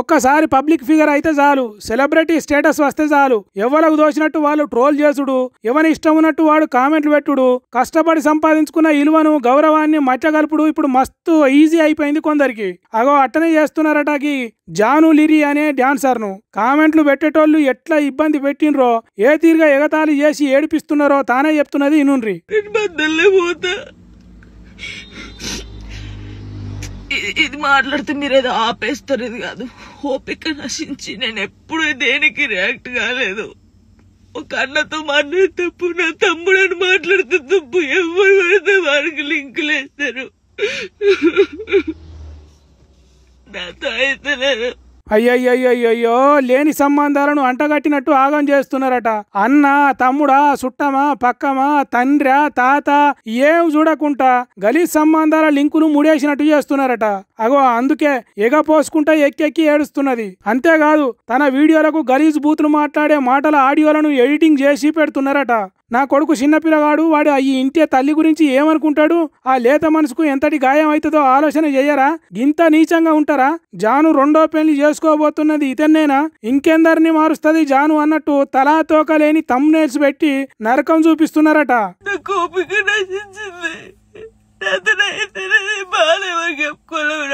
ఒక్కసారి public figure అయితే చాలు, సెలబ్రిటీ స్టేటస్ వస్తే చాలు, ఎవరికి దోచినట్టు వాళ్ళు ట్రోల్ చేసుడు, ఎవరి ఇష్టం ఉన్నట్టు వాడు కామెంట్లు పెట్టుడు, కష్టపడి సంపాదించుకున్న ఇలువను గౌరవాన్ని మచ్చగలుపుడు ఇప్పుడు మస్తు ఈజీ అయిపోయింది కొందరికి. అగో అట్టనే చేస్తున్నారటకి జాను లిరి అనే డాన్సర్ను కామెంట్లు పెట్టేటోళ్ళు ఎట్లా ఇబ్బంది పెట్టినరో, ఏ తీరుగా ఎగతాళి చేసి ఏడిపిస్తున్నారో తానే చెప్తున్నది ఇనుండ్రి. ఇది మాట్లాడితే మీరేదో ఆపేస్తారు, ఇది కాదు. ఓపిక నశించి నేను ఎప్పుడు దేనికి రియాక్ట్ కాలేదు. ఒక అన్నతో మాట్లాడే తప్పు, నా తమ్ముడని మాట్లాడితే తప్పు, ఎవరు పడితే వారికి లింకులు వేస్తారు. నాతో అయితే లేదు. అయ్యయ్యయ్యో, లేని సంబంధాలను అంటగట్టినట్టు ఆగం చేస్తున్నారట. అన్న, తమ్ముడా, చుట్టమా, పక్కమా, తండ్రా, తాత ఏం చూడకుండా గలీజ్ సంబంధాల లింకులు ముడేసినట్టు చేస్తున్నారట. అగో అందుకే ఎగపోసుకుంటా ఎక్కెక్కి ఏడుస్తున్నది. అంతేకాదు తన వీడియోలకు గలీజ్ బూతులు మాట్లాడే మాటల ఆడియోలను ఎడిటింగ్ చేసి పెడుతున్నారట. నా కొడుకు చిన్నపిల్లగాడు, వాడు ఈ ఇంటి తల్లి గురించి ఏమనుకుంటాడు, ఆ లేత మనసుకు ఎంతటి గాయం అవుతుందో ఆలోచన చెయ్యరా? గింత నీచంగా ఉంటారా? జాను రెండో పెళ్లి చేసుకోబోతున్నది ఇతన్నేనా? ఇంకెందరిని మారుస్తుంది జాను అన్నట్టు తలా తోక లేని థంబ్నెయిల్స్ పెట్టి నరకం చూపిస్తున్నారట.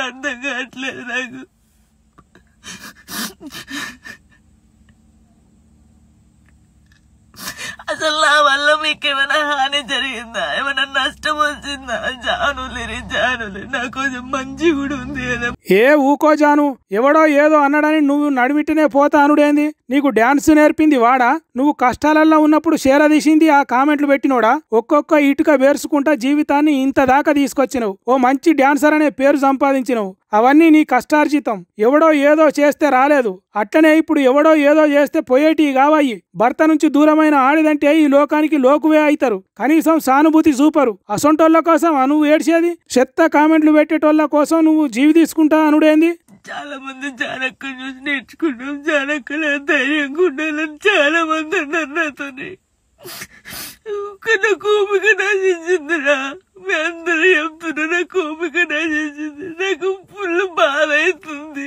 అర్థం కావట్లేదు నాకు. అసలు నా వల్ల మీకేమైనా హాని జరిగిందా, ఏమైనా నష్టం వచ్చిందా? జానులేరి నా కొంచెం మంచి కూడా ఉంది కదా. ఏ ఊకో జాను, ఎవడో ఏదో అన్నాడని నువ్వు నడిమిట్టనే పోతా అనుడేంది? నీకు డాన్స్ నేర్పింది వాడా? నువ్వు కష్టాలల్లో ఉన్నప్పుడు చేరదీసింది ఆ కామెంట్లు పెట్టినోడా? ఒక్కొక్క ఇటుక వేర్చుకుంటా జీవితాన్ని ఇంత దాకా తీసుకొచ్చినవు. ఓ మంచి డాన్సర్ అనే పేరు సంపాదించినవు. అవన్నీ నీ కష్టార్జితం. ఎవడో ఏదో చేస్తే రాలేదు. అట్లనే ఇప్పుడు ఎవడో ఏదో చేస్తే పోయేటి కావాయి. భర్త నుంచి దూరమైన ఆడిదంటే ఈ లోకానికి లోకువే అవుతారు. కనీసం సానుభూతి చూపరు. అసొంటోళ్ళ కోసం నువ్వు ఏడ్చేది? చెత్త కామెంట్లు పెట్టేటోళ్ళ కోసం నువ్వు జీవి తీసుకుంటా అనుడేంది? చాలా మంది జానక్క చూసి నేర్చుకున్నాం, జానక్కల ధైర్యంగా ఉండాలని చాలా మంది అన్నారు నాతోని. నాకు ఓపిక నశించిందిరా. మీ అందరూ చెప్తున్నా నాకు ఓపిక నశించింది. నాకు ఫుల్ బాధ అవుతుంది.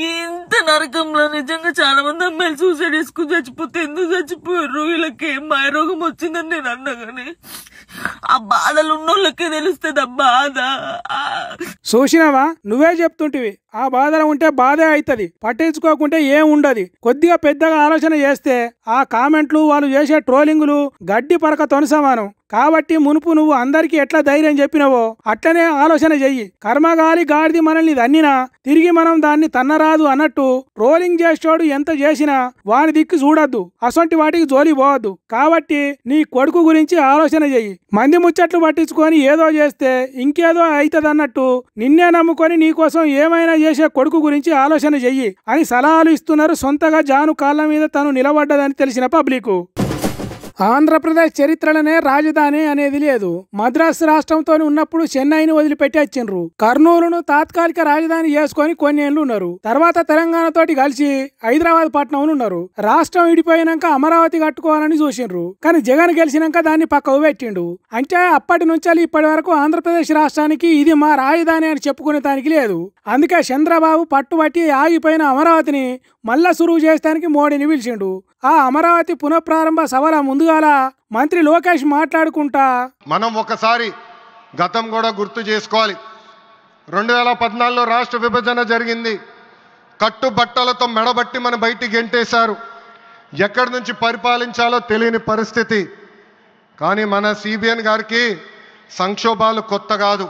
ఇంత నరకంలో నిజంగా చాలా మంది అమ్మాయిలు సూసైడ్ చేసుకుని చచ్చిపోతే ఎందుకు చచ్చిపోయారు? వీళ్ళకి ఏం మాయరోగం వచ్చిందని నేను అన్నా గానీ ఆ బాధలు ఉన్నోళ్ళకే తెలుస్తుంది ఆ బాధ. చూసినావా, నువ్వే చెప్తుంటివి ఆ బాధలో ఉంటే బాధే అవుతుంది, పట్టించుకోకుంటే ఏం ఉండదు. కొద్దిగా పెద్దగా ఆలోచన చేస్తే ఆ కామెంట్లు, వాళ్ళు చేసే ట్రోలింగులు గడ్డి పరకతోని సమానం. కాబట్టి మునుపు నువ్వు అందరికీ ఎట్లా ధైర్యం చెప్పినవో అట్లనే ఆలోచన చెయ్యి. కర్మగాలి గాడిది మనల్ని దన్నినా తిరిగి మనం దాన్ని తన్నరాదు అన్నట్టు ట్రోలింగ్ చేసేటోడు ఎంత చేసినా వాని దిక్కు చూడొద్దు, అసొంటి వాటికి జోలి పోవద్దు. కాబట్టి నీ కొడుకు గురించి ఆలోచన చెయ్యి. మంది ముచ్చట్లు పట్టించుకొని ఏదో చేస్తే ఇంకేదో అవుతుందన్నట్టు నిన్నే నమ్ముకొని నీకోసం ఏమైనా చేసే కొడుకు గురించి ఆలోచన చెయ్యి అని సలహాలు ఇస్తున్నారు. సొంతగా జాను కాళ్ళ మీద తను నిలబడ్డదని తెలిసిన పబ్లిక్. ఆంధ్రప్రదేశ్ చరిత్రలోనే రాజధాని అనేది లేదు. మద్రాసు రాష్ట్రంతో ఉన్నప్పుడు చెన్నైని వదిలిపెట్టి వచ్చిండ్రు. కర్నూలును తాత్కాలిక రాజధాని చేసుకొని కొన్ని ఏళ్ళు ఉన్నారు. తర్వాత తెలంగాణతోటి కలిసి హైదరాబాద్ పట్టణంలో ఉన్నారు. రాష్ట్రం విడిపోయినాక అమరావతి కట్టుకోవాలని చూసిండ్రు. కానీ జగన్ గెలిచినాక దాన్ని పక్కకు పెట్టిండు. అంటే అప్పటి నుంచి ఇప్పటి వరకు ఆంధ్రప్రదేశ్ రాష్ట్రానికి ఇది మా రాజధాని అని చెప్పుకునే దానికి లేదు. అందుకే చంద్రబాబు పట్టుబట్టి ఆగిపోయిన అమరావతిని మళ్ళా సురువు చేస్తానికి మోడీని పిలిచిండు. ఆ అమరావతి పునఃప్రారంభ సభల ముందుగాల మంత్రి లోకేష్ మాట్లాడుకుంటా, మనం ఒకసారి గతం కూడా గుర్తు చేసుకోవాలి. 2014లో రాష్ట్ర విభజన జరిగింది. కట్టుబట్టలతో మెడబట్టి మన బయటికి గెంటేశారు. ఎక్కడి నుంచి పరిపాలించాలో తెలియని పరిస్థితి. కానీ మన సిబిఎన్ గారికి సంక్షోభాలు కొత్త కాదు.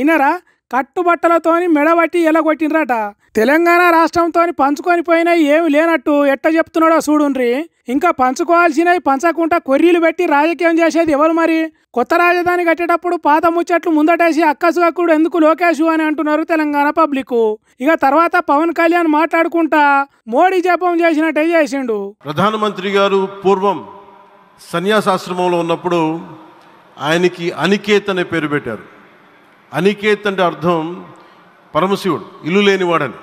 ఇన్నరా కట్టుబట్టలతోని మెడబట్టి ఎలగొట్టినరట. తెలంగాణ రాష్ట్రంతో పంచుకొని పోయినా ఏమి లేనట్టు ఎట్ట చెప్తున్నాడో చూడుండ్రి. ఇంకా పంచుకోవాల్సినవి పంచకుండా కొర్రీలు పెట్టి రాజకీయం చేసేది ఎవరు మరి? కొత్త రాజధాని కట్టేటప్పుడు పాత ముచ్చట్లు ముందటేసి అక్కసుకప్పుడు ఎందుకు లోకేష్ అని అంటున్నారు తెలంగాణ పబ్లిక్. ఇక తర్వాత పవన్ కళ్యాణ్ మాట్లాడుకుంటా మోడీ జపం చేసినట్టే చేసిండు. ప్రధానమంత్రి గారు పూర్వం సన్యాసాశ్రమంలో ఉన్నప్పుడు ఆయనకి అనికేత్ అనే పేరు పెట్టారు. అనికేత్ అంటే అర్థం పరమశివుడు, ఇల్లు లేనివాడని.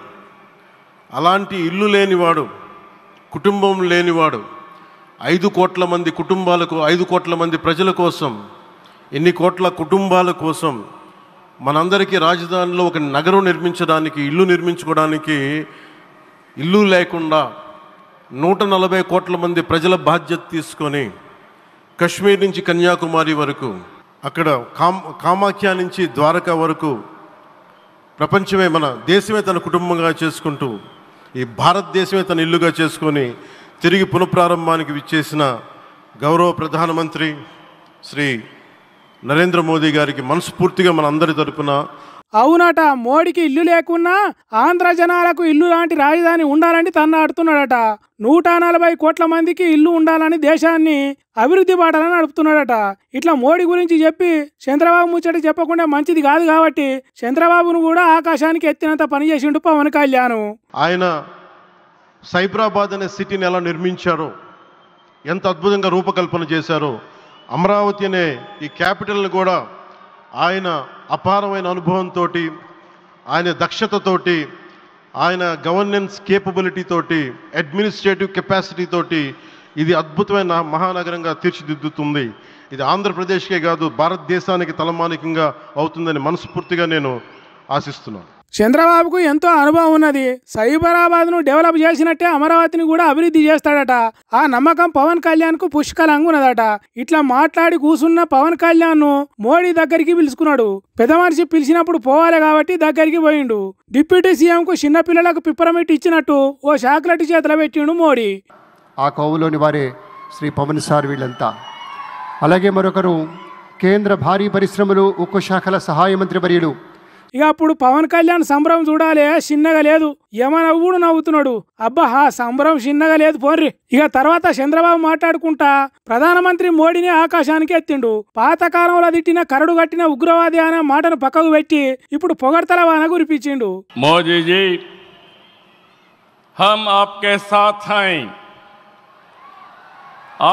అలాంటి ఇల్లు లేనివాడు, కుటుంబం లేనివాడు 5 కోట్ల మంది కుటుంబాలకు, 5 కోట్ల మంది ప్రజల కోసం, ఎన్ని కోట్ల కుటుంబాల కోసం మనందరికీ రాజధానిలో ఒక నగరం నిర్మించడానికి, ఇల్లు నిర్మించుకోవడానికి ఇల్లు లేకుండా 140 కోట్ల మంది ప్రజల బాధ్యత తీసుకొని కశ్మీర్ నుంచి కన్యాకుమారి వరకు, అక్కడ కామాఖ్య నుంచి ద్వారకా వరకు ప్రపంచమే, మన దేశమే తన కుటుంబంగా చేసుకుంటూ ఈ భారతదేశమే తన ఇల్లుగా చేసుకొని తిరిగి పునఃప్రారంభానికి విచ్చేసిన గౌరవ ప్రధానమంత్రి శ్రీ నరేంద్ర మోదీ గారికి మనస్ఫూర్తిగా మన అందరి తరపున అవునట, మోడీకి ఇల్లు లేకున్నా ఆంధ్ర జనాలకు ఇల్లు లాంటి రాజధాని ఉండాలని తన్నాడుతున్నాడట. 140 కోట్ల మందికి ఇల్లు ఉండాలని దేశాన్ని అభివృద్ధి బాటలని నడుపుతున్నాడట. ఇట్లా మోడీ గురించి చెప్పి చంద్రబాబు ముచ్చట చెప్పకుండా మంచిది కాదు కాబట్టి చంద్రబాబును కూడా ఆకాశానికి ఎత్తినంత పని చేసిండు పవన్ కళ్యాణ్. ఆయన సైబరాబాద్ అనే సిటీని ఎలా నిర్మించారో, ఎంత అద్భుతంగా రూపకల్పన చేశారో, అమరావతి అనే ఈ క్యాపిటల్ని కూడా ఆయన అపారమైన అనుభవంతో, ఆయన దక్షతతోటి, ఆయన గవర్నెన్స్ కేపబిలిటీ తోటి, అడ్మినిస్ట్రేటివ్ కెపాసిటీ తోటి ఇది అద్భుతమైన మహానగరంగా తీర్చిదిద్దుతుంది. ఇది ఆంధ్రప్రదేశ్కే కాదు భారతదేశానికి తలమానికంగా అవుతుందని మనస్ఫూర్తిగా నేను ఆశిస్తున్నాను. చంద్రబాబుకు ఎంతో అనుభవం ఉన్నది. సైబరాబాద్ను డెవలప్ చేసినట్టే అమరావతిని కూడా అభివృద్ధి చేస్తాడట. ఆ నమ్మకం పవన్ కళ్యాణ్కు పుష్కలంగా ఉన్నదట. ఇట్లా మాట్లాడి కూసున్న పవన్ కళ్యాణ్ను మోడీ దగ్గరికి పిలుచుకున్నాడు. పెద్ద మనిషి పిలిచినప్పుడు పోవాలి కాబట్టి దగ్గరికి పోయిండు. డిప్యూటీ సీఎంకు చిన్నపిల్లలకు పిప్పరమిట్ ఇచ్చినట్టు ఓ చాక్లెట్ చేతిలో పెట్టిండు మోడీ. ఆ కోవులోని వారే శ్రీ పవన్ సార్ వీళ్ళంతా. అలాగే మరొకరు కేంద్ర భారీ పరిశ్రమలు ఉక్కు శాఖల సహాయ మంత్రి వర్యులు. ఇక అప్పుడు పవన్ కళ్యాణ్ సంబరం చూడాలి, చిన్నగా లేదు. యమనవ్వుడు నవ్వుతున్నాడు. అబ్బా, సంబరం చిన్నగా లేదు పోన్రి. ఇక తర్వాత చంద్రబాబు మాట్లాడుకుంటా ప్రధానమంత్రి మోడీని ఆకాశానికి ఎత్తిండు. పాతకాలంలో తిట్టిన కరడు కట్టిన ఉగ్రవాది అనే మాటను పక్కకు పెట్టి ఇప్పుడు పొగడ్తల వాన కురిపించిండు. మోదీజీ, हम आपके साथ हैं.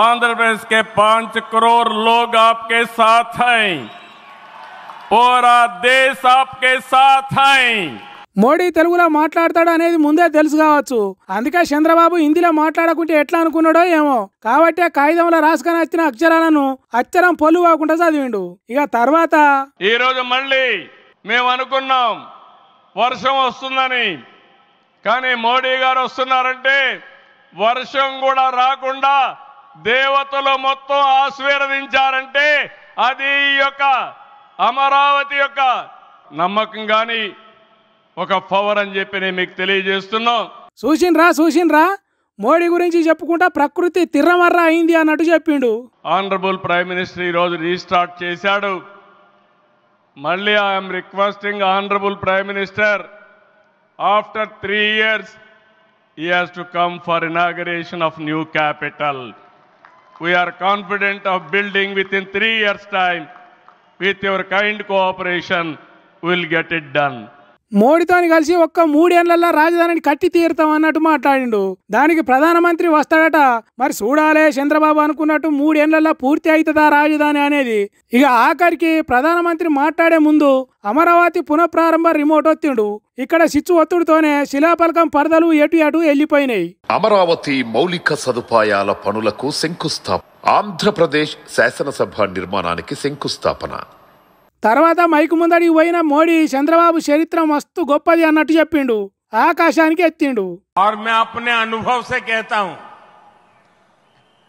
आंध्र प्रदेश के 5 करोड़ लोग आपके साथ हैं. पूरा देश आपके साथ हैं. మోడీ తెలుగులో మాట్లాడతాడు అనేది ముందే తెలుసు కావచ్చు. అందుకే చంద్రబాబు హిందీలో మాట్లాడకుంటే ఎట్లా అనుకున్నాడో ఏమో. కాబట్టి కాగితంలో రాసుకొని వచ్చిన అక్షరాలను అక్షరం పొల్లు కాకుండా చదివిండు. ఇక తర్వాత ఈ రోజు మళ్ళీ మేము అనుకున్నాం వర్షం వస్తుందని, కానీ మోడీ గారు వస్తున్నారంటే వర్షం కూడా రాకుండా దేవతలు మొత్తం ఆశీర్వదించారంటే అది ఈ యొక్క అమరావతి యొక్క నమ్మకం కానీ ఒక పవర్ అని చెప్పి నేను మీకు తెలియజేస్తున్నాం. చూసిండ్రా మోడీ గురించి చెప్పుకుంటా ప్రకృతి తిర్రమర్ర అయింది అన్నట్టు చెప్పిండు. ఆనరబుల్ ప్రైమ్ మినిస్టర్ ఈరోజు రీస్టార్ట్ చేశాడు. మళ్ళీ I'm requesting honourable prime minister, after 3 years he has to come for inauguration of new capital. We are confident of building within 3 years time. With your kind cooperation we will get it done. మోడీతోని కలిసి ఒక్క 3 ఏళ్లలో రాజధానిని కట్టి తీరుతాం అన్నట్టు మాట్లాడిండు. దానికి ప్రధానమంత్రి వస్తాడట. మరి చూడాలే చంద్రబాబు అనుకున్నట్టు 3 ఏళ్లలో పూర్తి అవుతుందా రాజధాని అనేది. ఇక ఆఖరికి ప్రధానమంత్రి మాట్లాడే ముందు అమరావతి పునఃప్రారంభ రిమోట్ ఒత్తిండు. ఇక్కడ స్విచ్ ఒత్తుడితోనే శిలాఫలకం పరదలు ఎటు వెళ్ళిపోయినాయి. అమరావతి మౌలిక సదుపాయాల పనులకు శంకుస్థాపన. ఆంధ్రప్రదేశ్ శాసనసభ నిర్మాణానికి శంకుస్థాపన. తర్వాత మైకు ముందడికి పోయిన మోడీ చంద్రబాబు చరిత్ర మస్తు గొప్పది అన్నట్టు చెప్పిండు. ఆకాశానికి ఎత్తిండు. और मैं अपने अनुभव से कहता हूं,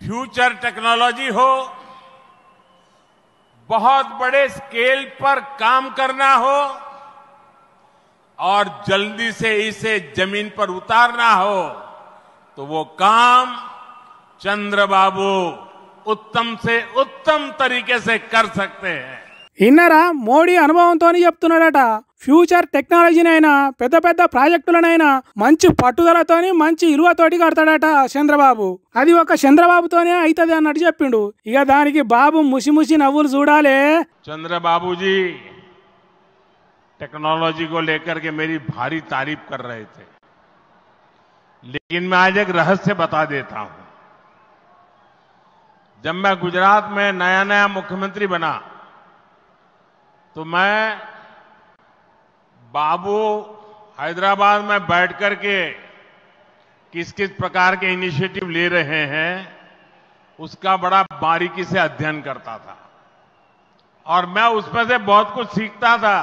फ्यूचर टेक्नोलॉजी हो, बहुत बड़े स्केल पर काम करना हो और जल्दी से इसे जमीन पर उतारना हो, तो वो काम चंद्रबाबू उत्तम से उत्तम तरीके से कर सकते हैं. ఇన్నరా మోడీ అనుభవంతో చెప్తున్నాడట. ఫ్యూచర్ టెక్నాలజీనైనా పెద్ద పెద్ద ప్రాజెక్టులనైనా మంచి పట్టుదలతోని మంచి ఇలువతోటి కడతాడట చంద్రబాబు. అది ఒక చంద్రబాబుతోనే అవుతుంది అన్నట్టు చెప్పిండు. ఇక దానికి బాబు ముసి నవ్వులు చూడాలే. चंद्रबाबू जी टेक्नोलॉजी को लेकर के मेरी भारी तारीफ कर रहे थे, लेकिन मैं आज एक रहस्य बता देता हूं. जब मैं गुजरात में नया मुख्यमंत्री बना तो मैं बाबू हैदराबाद में बैठ करके किस प्रकार के इनिशिएटिव ले रहे हैं उसका बड़ा बारीकी से अध्ययन करता था और मैं उसमें से बहुत कुछ सीखता था.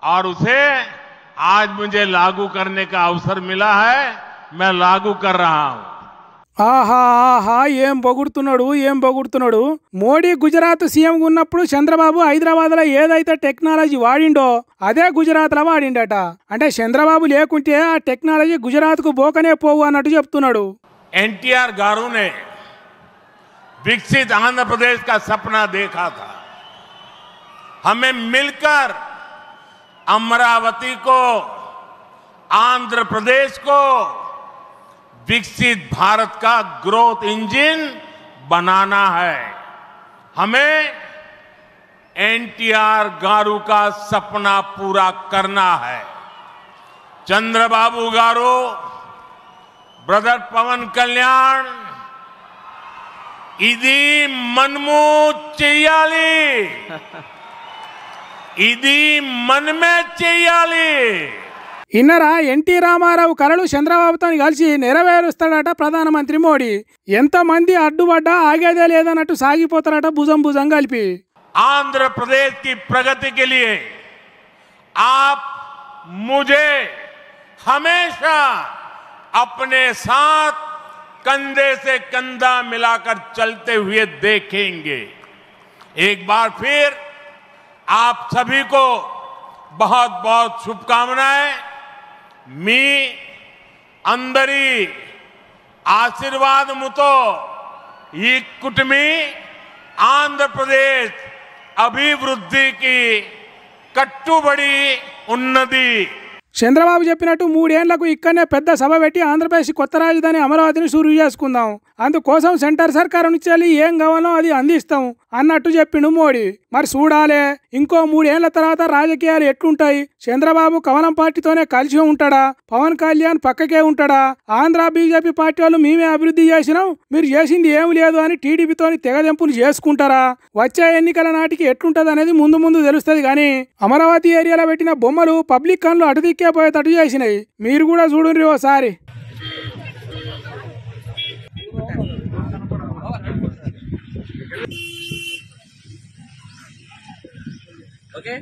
और उसे आज मुझे लागू करने का अवसर मिला है, मैं लागू कर रहा हूं। ఆహా ఆహా ఏం పొగుడుతున్నాడు మోడీ గుజరాత్ సీఎం ఉన్నప్పుడు చంద్రబాబు హైదరాబాద్ లో ఏదైతే టెక్నాలజీ వాడిండో అదే గుజరాత్ లో వాడిండట. అంటే చంద్రబాబు లేకుంటే ఆ టెక్నాలజీ గుజరాత్ కు పోకనే పోవు అన్నట్టు చెప్తున్నాడు. एनटीआर गारू ने विकसित आंध्र प्रदेश का सपना देखा था। हमें मिलकर अमरावती को, आंध्र प्रदेश को विकसित भारत का ग्रोथ इंजन बनाना है। हमें एनटीआर गारू का सपना पूरा करना है। चंद्रबाबू गारू, ब्रदर पवन कल्याण, ఇది మనము చెయ్యాలి, ఇది మనమే చెయ్యాలి. ఇన్నరా ఎన్టీ రామారావు కలలు చంద్రబాబుతో కలిసి నెరవేరుస్తాడట ప్రధానమంత్రి మోడీ. ఎంతమంది అడ్డుపడ్డా ఆగేదే లేదన్నట్టు సాగిపోతారట భుజం భుజం కలిపి. आंध्र प्रदेश की प्रगति के लिए आप मुझे हमेशा अपने साथ कंधे से कंधा मिलाकर चलते हुए देखेंगे। एक बार फिर आप सभी को बहुत बहुत शुभकामनाएं। मी अंदरी आशीर्वादमुतो ఈ కుటుంబీ ఆంధ్రప్రదేశ్ అభివృద్ధికి కట్టుబడి ఉన్నది. చంద్రబాబు చెప్పినట్టు 3 ఏళ్లకు ఇక్కడనే పెద్ద సభ పెట్టి ఆంధ్రప్రదేశ్ కొత్త రాజధాని అమరావతిని షురూ చేసుకుందాం, అందుకోసం సెంటర్ సర్కారు నుంచి వెళ్ళి ఏం కావాలో అది అందిస్తాం అన్నట్టు చెప్పిండు మోడీ. మరి చూడాలే ఇంకో 3 ఏళ్ల తర్వాత రాజకీయాలు ఎట్లుంటాయి. చంద్రబాబు కమలం పార్టీతోనే కలిసి ఉంటాడా, పవన్ కళ్యాణ్ పక్కకే ఉంటాడా, ఆంధ్ర బీజేపీ పార్టీ వాళ్ళు మేమే అభివృద్ధి చేసినాం మీరు చేసింది ఏం లేదు అని టీడీపీతోని తెగదెంపులు చేసుకుంటారా. వచ్చే ఎన్నికల నాటికి ఎట్లుంటది అనేది ముందు ముందు తెలుస్తుంది. కానీ అమరావతి ఏరియాలో పెట్టిన బొమ్మలు పబ్లిక్ కన్లు అటుదిక్కే పోయేటట్టు చేసినాయి. మీరు కూడా చూడండి ఓసారి. Okay.